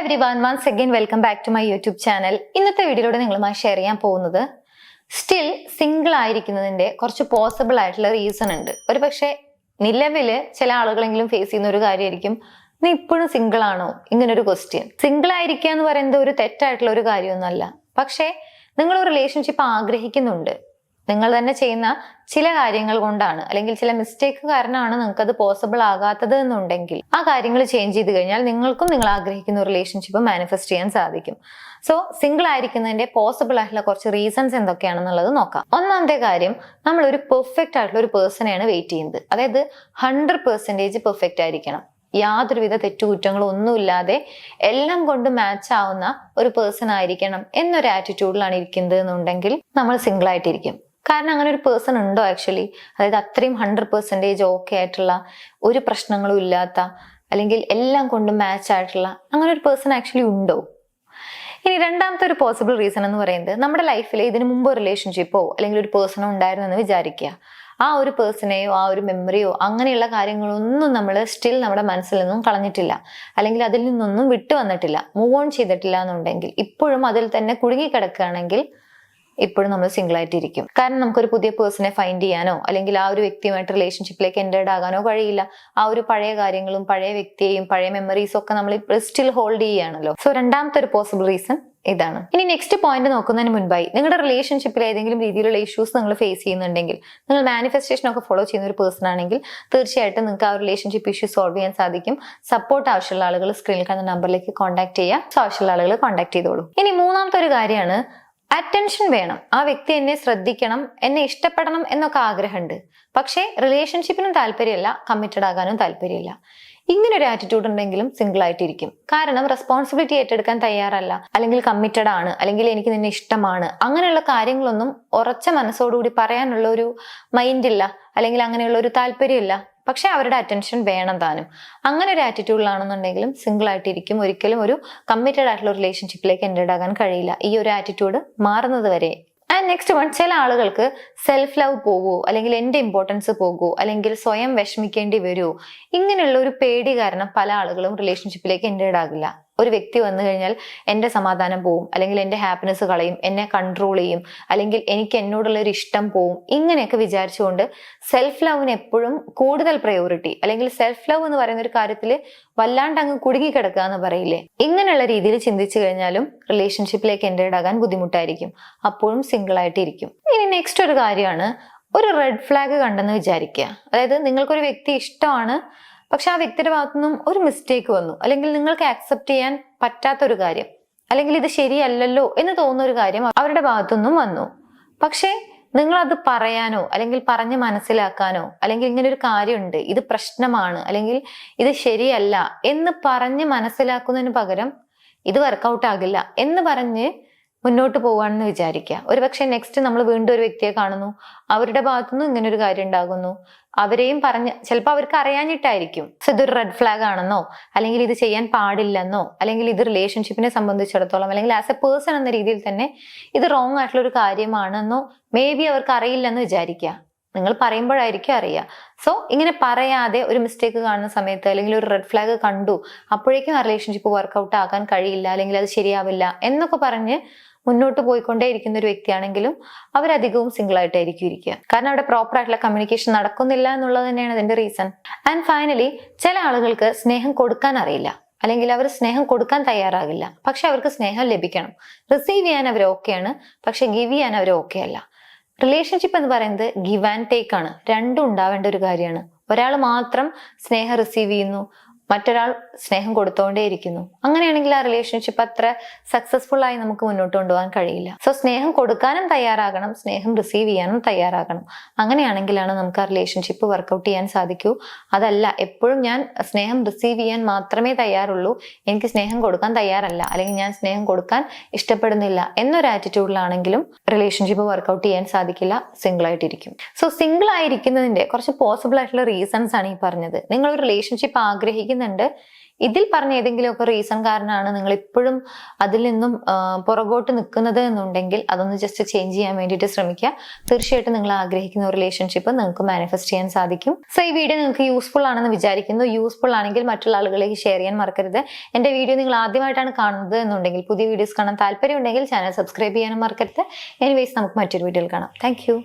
everyone, once again welcome back to my YouTube channel. ഇന്നത്തെ വീഡിയോയിലൂടെ നിങ്ങളുമായി ഷെയർ ചെയ്യാൻ പോകുന്നത് സ്റ്റിൽ സിംഗിൾ ആയിരിക്കുന്നതിന്റെ കുറച്ച് പോസിബിൾ ആയിട്ടുള്ള റീസൺ ഉണ്ട്. ഒരു പക്ഷേ നിലവില് ചില ആളുകളെങ്കിലും ഫേസ് ചെയ്യുന്ന ഒരു കാര്യമായിരിക്കും, നീ ഇപ്പോഴും സിംഗിൾ ആണോ ഇങ്ങനൊരു ക്വസ്റ്റ്യൻ. സിംഗിൾ ആയിരിക്കുക എന്ന് പറയുന്നത് ഒരു തെറ്റായിട്ടുള്ള ഒരു കാര്യമൊന്നുമല്ല. പക്ഷേ നിങ്ങൾ ഒരു റിലേഷൻഷിപ്പ് ആഗ്രഹിക്കുന്നുണ്ട്, നിങ്ങൾ തന്നെ ചെയ്യുന്ന ചില കാര്യങ്ങൾ കൊണ്ടാണ് അല്ലെങ്കിൽ ചില മിസ്റ്റേക്ക് കാരണമാണ് നിങ്ങൾക്കത് പോസിബിൾ ആകാത്തത് എന്നുണ്ടെങ്കിൽ ആ കാര്യങ്ങൾ ചേഞ്ച് ചെയ്ത് കഴിഞ്ഞാൽ നിങ്ങൾക്കും നിങ്ങൾ ആഗ്രഹിക്കുന്ന ഒരു റിലേഷൻഷിപ്പ് മാനിഫെസ്റ്റ് ചെയ്യാൻ സാധിക്കും. സോ സിംഗിൾ ആയിരിക്കുന്നതിന്റെ പോസിബിൾ ആയിട്ടുള്ള കുറച്ച് റീസൺസ് എന്തൊക്കെയാണെന്നുള്ളത് നോക്കാം. ഒന്നാമത്തെ കാര്യം, നമ്മൾ ഒരു പെർഫെക്റ്റ് ആയിട്ടുള്ള ഒരു പേഴ്സണെയാണ് വെയിറ്റ് ചെയ്യുന്നത്. അതായത് 100% പെർഫെക്റ്റ് ആയിരിക്കണം, യാതൊരുവിധ തെറ്റുകുറ്റങ്ങളും ഒന്നുമില്ലാതെ എല്ലാം കൊണ്ട് മാച്ച് ആവുന്ന ഒരു പേഴ്സൺ ആയിരിക്കണം എന്നൊരു ആറ്റിറ്റ്യൂഡിലാണ് ഇരിക്കുന്നത് എന്നുണ്ടെങ്കിൽ നമ്മൾ സിംഗിൾ ആയിട്ടിരിക്കും. കാരണം അങ്ങനെ ഒരു പേഴ്സൺ ഉണ്ടോ ആക്ച്വലി? അതായത് അത്രയും 100% ഓക്കെ ആയിട്ടുള്ള, ഒരു പ്രശ്നങ്ങളും ഇല്ലാത്ത, അല്ലെങ്കിൽ എല്ലാം കൊണ്ടും മാച്ച് ആയിട്ടുള്ള അങ്ങനെ ഒരു പേഴ്സൺ ആക്ച്വലി ഉണ്ടോ? ഇനി രണ്ടാമത്തെ ഒരു പോസിബിൾ റീസൺ എന്ന് പറയുന്നത്, നമ്മുടെ ലൈഫിൽ ഇതിനു മുമ്പ് റിലേഷൻഷിപ്പോ അല്ലെങ്കിൽ ഒരു പേഴ്സണോ ഉണ്ടായിരുന്നെന്ന് വിചാരിക്കുക. ആ ഒരു പേഴ്സണെയോ ആ ഒരു മെമ്മറിയോ അങ്ങനെയുള്ള കാര്യങ്ങളൊന്നും നമ്മൾ സ്റ്റിൽ നമ്മുടെ മനസ്സിൽ നിന്നും കളഞ്ഞിട്ടില്ല, അല്ലെങ്കിൽ അതിൽ നിന്നൊന്നും വിട്ടു വന്നിട്ടില്ല, മൂവ് ഓൺ ചെയ്തിട്ടില്ല എന്നുണ്ടെങ്കിൽ, ഇപ്പോഴും അതിൽ തന്നെ കുടുങ്ങിക്കിടക്കുകയാണെങ്കിൽ ഇപ്പോഴും നമ്മൾ സിംഗിൾ ആയിട്ടിരിക്കും. കാരണം നമുക്കൊരു പുതിയ പേഴ്സണെ ഫൈൻഡ് ചെയ്യാനോ അല്ലെങ്കിൽ ആ ഒരു വ്യക്തിയുമായിട്ട് റിലേഷൻഷിപ്പിലേക്ക് എൻറ്റേർഡ് ആകാനോ കഴിയില്ല. ആ ഒരു പഴയ കാര്യങ്ങളും പഴയ വ്യക്തിയെയും പഴയ മെമ്മറീസും ഒക്കെ നമ്മൾ സ്റ്റിൽ ഹോൾഡ് ചെയ്യുകയാണല്ലോ. സോ രണ്ടാമത്തെ ഒരു പോസിബിൾ റീസൺ ഇതാണ്. ഇനി നെക്സ്റ്റ് പോയിന്റ് നോക്കുന്നതിന് മുൻപായി, നിങ്ങളുടെ റിലേഷൻഷിപ്പിൽ ഏതെങ്കിലും രീതിയിലുള്ള ഇഷ്യൂസ് നിങ്ങൾ ഫേസ് ചെയ്യുന്നുണ്ടെങ്കിൽ, നിങ്ങൾ മാനിഫെസ്റ്റേഷൻ ഒക്കെ ഫോളോ ചെയ്യുന്ന ഒരു പേഴ്സൺ ആണെങ്കിൽ തീർച്ചയായിട്ടും നിങ്ങൾക്ക് ആ റിലേഷൻഷിപ്പ് ഇഷ്യൂ സോൾവ് ചെയ്യാൻ സാധിക്കും. സപ്പോർട്ട് ആവശ്യമുള്ള ആളുകൾ സ്ക്രീനിൽ കാണുന്ന നമ്പറിലേക്ക് കോൺടാക്ട് ചെയ്യുക. സോ ആവശ്യമുള്ള ആളുകൾ കോൺടാക്ട് ചെയ്തോളൂ. ഇനി മൂന്നാമത്തെ ഒരു കാര്യമാണ്, അറ്റൻഷൻ വേണം. ആ വ്യക്തി എന്നെ ശ്രദ്ധിക്കണം, എന്നെ ഇഷ്ടപ്പെടണം എന്നൊക്കെ ആഗ്രഹമുണ്ട്, പക്ഷേ റിലേഷൻഷിപ്പിനും താല്പര്യമില്ല, കമ്മിറ്റഡ് ആകാനും താല്പര്യമില്ല. ഇങ്ങനെ ഒരു ആറ്റിറ്റ്യൂഡ് ഉണ്ടെങ്കിലും സിംഗിൾ ആയിട്ടിരിക്കും. കാരണം റെസ്പോൺസിബിലിറ്റി ഏറ്റെടുക്കാൻ തയ്യാറല്ല, അല്ലെങ്കിൽ കമ്മിറ്റഡ് ആണ്, അല്ലെങ്കിൽ എനിക്ക് നിന്നെ ഇഷ്ടമാണ്, അങ്ങനെയുള്ള കാര്യങ്ങളൊന്നും ഉറച്ച മനസ്സോടുകൂടി പറയാനുള്ള ഒരു മൈൻഡ് ഇല്ല, അല്ലെങ്കിൽ അങ്ങനെയുള്ള ഒരു താല്പര്യമില്ല. പക്ഷെ അവരുടെ അറ്റൻഷൻ വേണം താനും. അങ്ങനെ ഒരു ആറ്റിറ്റ്യൂഡിലാണെന്നുണ്ടെങ്കിലും സിംഗിൾ ആയിട്ടിരിക്കും. ഒരിക്കലും ഒരു കമ്മിറ്റഡ് ആയിട്ടുള്ള റിലേഷൻഷിപ്പിലേക്ക് എൻറ്റേർഡ് ആകാൻ കഴിയില്ല, ഈ ഒരു ആറ്റിറ്റ്യൂഡ് മാറുന്നത് വരെ. ആൻഡ് നെക്സ്റ്റ് വൺ, ചില ആളുകൾക്ക് സെൽഫ് ലവ് പോകുമോ, അല്ലെങ്കിൽ എന്റെ ഇമ്പോർട്ടൻസ് പോകുമോ, അല്ലെങ്കിൽ സ്വയം വിഷമിക്കേണ്ടി വരുമോ, ഇങ്ങനെയുള്ള ഒരു പേടി കാരണം പല ആളുകളും റിലേഷൻഷിപ്പിലേക്ക് എൻറ്റേർഡ് ആകില്ല. ഒരു വ്യക്തി വന്നു കഴിഞ്ഞാൽ എന്റെ സമാധാനം പോവും, അല്ലെങ്കിൽ എന്റെ ഹാപ്പിനെസ് കളയും, എന്നെ കൺട്രോൾ ചെയ്യും, അല്ലെങ്കിൽ എനിക്ക് എന്നോടുള്ള ഒരു ഇഷ്ടം പോവും, ഇങ്ങനെയൊക്കെ വിചാരിച്ചുകൊണ്ട് സെൽഫ് ലവിന് എപ്പോഴും കൂടുതൽ പ്രയോറിറ്റി, അല്ലെങ്കിൽ സെൽഫ് ലവ് എന്ന് പറയുന്ന ഒരു കാര്യത്തിൽ വല്ലാണ്ട് അങ്ങ് കുടുങ്ങിക്കിടക്കുക എന്ന് പറയില്ലേ, ഇങ്ങനെയുള്ള രീതിയിൽ ചിന്തിച്ചു കഴിഞ്ഞാലും റിലേഷൻഷിപ്പിലേക്ക് എൻറ്റേർഡ് ആകാൻ ബുദ്ധിമുട്ടായിരിക്കും. അപ്പോഴും സിംഗിൾ ആയിട്ടിരിക്കും. ഇനി നെക്സ്റ്റ് ഒരു കാര്യമാണ്, ഒരു റെഡ് ഫ്ലാഗ് കണ്ടെന്ന് വിചാരിക്കുക. അതായത് നിങ്ങൾക്കൊരു വ്യക്തി ഇഷ്ടമാണ്, പക്ഷെ ആ വ്യക്തിയുടെ ഭാഗത്തുനിന്നും ഒരു മിസ്റ്റേക്ക് വന്നു, അല്ലെങ്കിൽ നിങ്ങൾക്ക് ആക്സെപ്റ്റ് ചെയ്യാൻ പറ്റാത്തൊരു കാര്യം, അല്ലെങ്കിൽ ഇത് ശരിയല്ലല്ലോ എന്ന് തോന്നുന്ന ഒരു കാര്യം അവരുടെ ഭാഗത്തുനിന്നും വന്നു. പക്ഷെ നിങ്ങൾ അത് പറയാനോ അല്ലെങ്കിൽ പറഞ്ഞ് മനസ്സിലാക്കാനോ, അല്ലെങ്കിൽ ഇങ്ങനെ ഒരു കാര്യമുണ്ട്, ഇത് പ്രശ്നമാണ്, അല്ലെങ്കിൽ ഇത് ശരിയല്ല എന്ന് പറഞ്ഞ് മനസ്സിലാക്കുന്നതിന് പകരം ഇത് വർക്കൗട്ട് ആകില്ല എന്ന് പറഞ്ഞ് മുന്നോട്ട് പോവാണെന്ന് വിചാരിക്കുക. ഒരു പക്ഷെ നെക്സ്റ്റ് നമ്മൾ വീണ്ടും ഒരു വ്യക്തിയെ കാണുന്നു, അവരുടെ ഭാഗത്തുനിന്നും ഇങ്ങനെ ഒരു കാര്യം ഉണ്ടാകുന്നു, അവരെയും പറഞ്ഞ്, ചിലപ്പോൾ അവർക്ക് അറിയാഞ്ഞിട്ടായിരിക്കും ഇതൊരു റെഡ് ഫ്ലാഗ് ആണെന്നോ, അല്ലെങ്കിൽ ഇത് ചെയ്യാൻ പാടില്ലെന്നോ, അല്ലെങ്കിൽ ഇത് റിലേഷൻഷിപ്പിനെ സംബന്ധിച്ചിടത്തോളം, അല്ലെങ്കിൽ ആസ് എ പേഴ്സൺ എന്ന രീതിയിൽ തന്നെ ഇത് റോങ് ആയിട്ടുള്ള ഒരു കാര്യമാണെന്നോ മേ ബി അവർക്ക് അറിയില്ലെന്ന് വിചാരിക്കുക. നിങ്ങൾ പറയുമ്പോഴായിരിക്കും അറിയുക. സോ ഇങ്ങനെ പറയാതെ ഒരു മിസ്റ്റേക്ക് കാണുന്ന സമയത്ത്, അല്ലെങ്കിൽ ഒരു റെഡ് ഫ്ലാഗ് കണ്ടു, അപ്പോഴേക്കും ആ റിലേഷൻഷിപ്പ് വർക്കൗട്ട് ആക്കാൻ കഴിയില്ല, അല്ലെങ്കിൽ അത് ശരിയാവില്ല എന്നൊക്കെ പറഞ്ഞ് മുന്നോട്ട് പോയിക്കൊണ്ടേ ഇരിക്കുന്ന ഒരു വ്യക്തിയാണെങ്കിലും അവരധികവും സിംഗിൾ ആയിട്ടായിരിക്കും ഇരിക്കുക. കാരണം അവിടെ പ്രോപ്പർ ആയിട്ടുള്ള കമ്മ്യൂണിക്കേഷൻ നടക്കുന്നില്ല എന്നുള്ളത് തന്നെയാണ് അതിന്റെ റീസൺ. ആൻഡ് ഫൈനലി, ചില ആളുകൾക്ക് സ്നേഹം കൊടുക്കാൻ അറിയില്ല, അല്ലെങ്കിൽ അവർ സ്നേഹം കൊടുക്കാൻ തയ്യാറാകില്ല, പക്ഷെ അവർക്ക് സ്നേഹം ലഭിക്കണം. റിസീവ് ചെയ്യാൻ അവർ ഓക്കെയാണ്, പക്ഷെ ഗിവ് ചെയ്യാൻ അവർ ഓക്കെ അല്ല. റിലേഷൻഷിപ്പ് എന്ന് പറയുന്നത് ഗിവ് ആൻഡ് ടേക്ക് ആണ്, രണ്ടും ഉണ്ടാവേണ്ട ഒരു കാര്യമാണ്. ഒരാൾ മാത്രം സ്നേഹം റിസീവ് ചെയ്യുന്നു, മറ്റൊരാൾ സ്നേഹം കൊടുത്തോണ്ടേയിരിക്കുന്നു. അങ്ങനെയാണെങ്കിൽ ആ റിലേഷൻഷിപ്പ് അത്ര സക്സസ്ഫുൾ ആയി നമുക്ക് മുന്നോട്ട് കൊണ്ടുപോകാൻ കഴിയില്ല. സോ സ്നേഹം കൊടുക്കാനും തയ്യാറാകണം, സ്നേഹം റിസീവ് ചെയ്യാനും തയ്യാറാകണം. അങ്ങനെയാണെങ്കിലാണ് നമുക്ക് ആ റിലേഷൻഷിപ്പ് വർക്കൗട്ട് ചെയ്യാൻ സാധിക്കൂ. അതല്ല എപ്പോഴും ഞാൻ സ്നേഹം റിസീവ് ചെയ്യാൻ മാത്രമേ തയ്യാറുള്ളൂ, എനിക്ക് സ്നേഹം കൊടുക്കാൻ തയ്യാറല്ല, അല്ലെങ്കിൽ ഞാൻ സ്നേഹം കൊടുക്കാൻ ഇഷ്ടപ്പെടുന്നില്ല എന്നൊരു ആറ്റിറ്റ്യൂഡിലാണെങ്കിലും റിലേഷൻഷിപ്പ് വർക്കൗട്ട് ചെയ്യാൻ സാധിക്കില്ല, സിംഗിൾ ആയിട്ടിരിക്കും. സോ സിംഗിൾ ആയിരിക്കുന്നതിന്റെ കുറച്ച് പോസിബിൾ ആയിട്ടുള്ള റീസൺസ് ആണ് ഈ പറഞ്ഞത്. നിങ്ങൾ ഒരു റിലേഷൻഷിപ്പ് ആഗ്രഹിക്കുന്ന ആഗ്രഹിക്കുന്നുണ്ട്. ഇതിൽ പറഞ്ഞ ഏതെങ്കിലുമൊക്കെ റീസൺ കാരണമാണ് നിങ്ങൾ ഇപ്പോഴും അതിൽ നിന്നും പുറകോട്ട് നിൽക്കുന്നത് എന്നുണ്ടെങ്കിൽ അതൊന്ന് ജസ്റ്റ് ചേഞ്ച് ചെയ്യാൻ വേണ്ടിയിട്ട് ശ്രമിക്കുക. തീർച്ചയായിട്ടും നിങ്ങൾ ആഗ്രഹിക്കുന്ന റിലേഷൻഷിപ്പ് നിങ്ങൾക്ക് മാനിഫെസ്റ്റ് ചെയ്യാൻ സാധിക്കും. സോ ഈ വീഡിയോ നിങ്ങൾക്ക് യൂസ്ഫുൾ ആണെന്ന് വിചാരിക്കുന്നു. യൂസ്ഫുൾ ആണെങ്കിൽ മറ്റുള്ള ആളുകളിലേക്ക് ഷെയർ ചെയ്യാൻ മറക്കരുത്. എന്റെ വീഡിയോ നിങ്ങൾ ആദ്യമായിട്ടാണ് കാണുന്നത് എന്നുണ്ടെങ്കിൽ, പുതിയ വീഡിയോസ് കാണാൻ താല്പര്യം ഉണ്ടെങ്കിൽ ചാനൽ സബ്സ്ക്രൈബ് ചെയ്യാനും മറക്കരുത്. എനിവേസ് നമുക്ക് മറ്റൊരു വീഡിയോയിൽ കാണാം. താങ്ക്